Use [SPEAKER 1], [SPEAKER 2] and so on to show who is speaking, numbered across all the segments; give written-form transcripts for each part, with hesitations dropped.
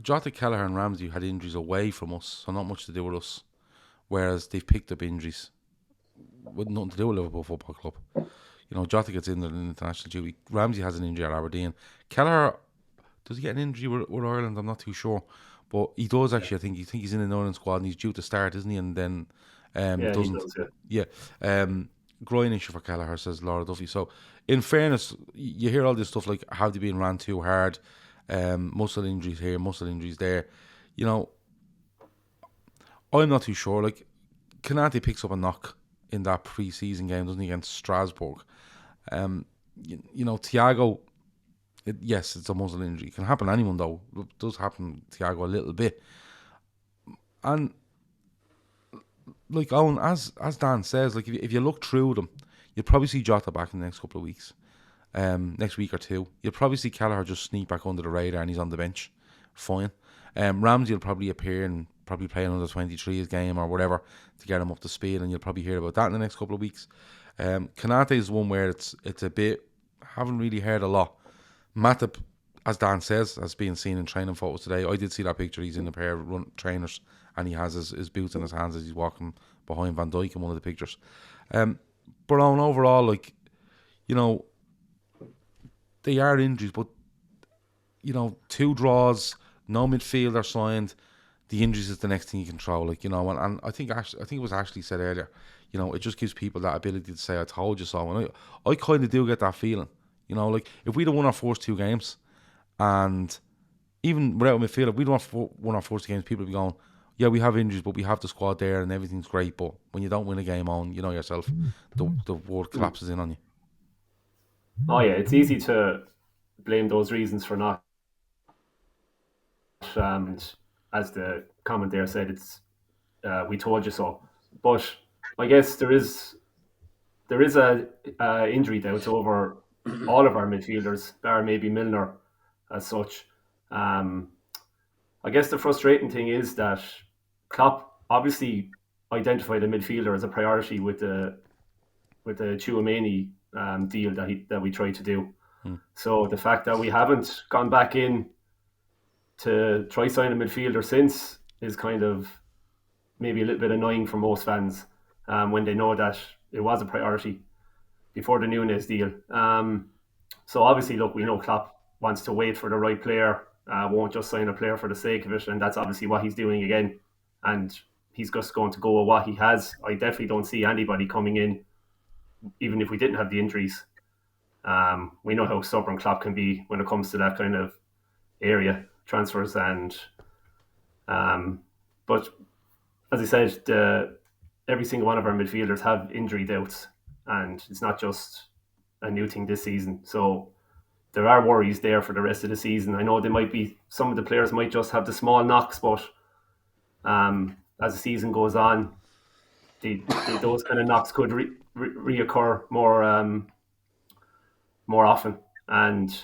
[SPEAKER 1] Jota, Kelleher and Ramsey had injuries away from us, so not much to do with us. Whereas they've picked up injuries with nothing to do with Liverpool Football Club. You know, Jota gets in an international duty. Ramsey has an injury at Aberdeen. Kelleher, does he get an injury with Ireland? I'm not too sure. But he does actually, I think. You think he's in the Northern squad and he's due to start, isn't he? And then
[SPEAKER 2] Yeah, he
[SPEAKER 1] doesn't.
[SPEAKER 2] does, yeah.
[SPEAKER 1] Yeah. Groin issue for Kelleher, says Laura Duffy. So, in fairness, you hear all this stuff like, have they been ran too hard? Muscle injuries here, muscle injuries there. You know, I'm not too sure. Like, Canate picks up a knock in that pre-season game, doesn't he, against Strasbourg? You know, Thiago, yes, it's a muscle injury. It can happen to anyone, though. It does happen to Thiago a little bit. And, like, Owen, as Dan says, like, if you look through them, you'll probably see Jota back in the next couple of weeks. Next week or two. You'll probably see Kelleher just sneak back under the radar and he's on the bench. Fine. Ramsey will probably appear and probably play another 23's game or whatever to get him up to speed, and you'll probably hear about that in the next couple of weeks. Kanate is one where it's a bit, haven't really heard a lot. Matip, as Dan says, has been seen in training photos today. I did see that picture. He's in a pair of trainers and he has his boots in his hands as he's walking behind Van Dijk in one of the pictures. But on overall, like, you know, they are injuries, but, you know, 2 draws, no midfielder signed. The injuries is the next thing you control, like, you know, and I think it was Ashley said earlier, you know, it just gives people that ability to say, I told you so. And I kind of do get that feeling, you know, like, if we'd have won our first 2 games, and even without a midfielder, if we'd won our first 2 games, people would be going, yeah, we have injuries, but we have the squad there and everything's great. But when you don't win a game on, you know yourself, the world collapses in on you.
[SPEAKER 2] Oh yeah, it's easy to blame those reasons for not. As the comment there said, it's we told you so. But I guess there is a injury doubt over all of our midfielders, bar maybe Milner as such. Um, I guess the frustrating thing is that Klopp obviously identified a midfielder as a priority with the Chouameni deal that we tried to do. So the fact that we haven't gone back in to try sign a midfielder since is kind of maybe a little bit annoying for most fans when they know that it was a priority before the Nunes deal. So obviously, look, we know Klopp wants to wait for the right player, won't just sign a player for the sake of it, and that's obviously what he's doing again. And he's just going to go with what he has. I definitely don't see anybody coming in, even if we didn't have the injuries. We know how stubborn Klopp can be when it comes to that kind of area, transfers, and but as I said, every single one of our midfielders have injury doubts, and it's not just a new thing this season. So there are worries there for the rest of the season. I know they might be, some of the players might just have the small knocks, but as the season goes on, those kind of knocks could reoccur more often. And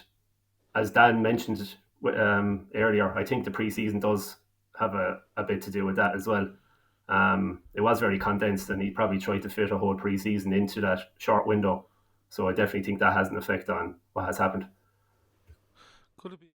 [SPEAKER 2] as Dan mentioned earlier, I think the preseason does have a bit to do with that as well. It was very condensed, and he probably tried to fit a whole preseason into that short window. So I definitely think that has an effect on what has happened.
[SPEAKER 1] Could it be?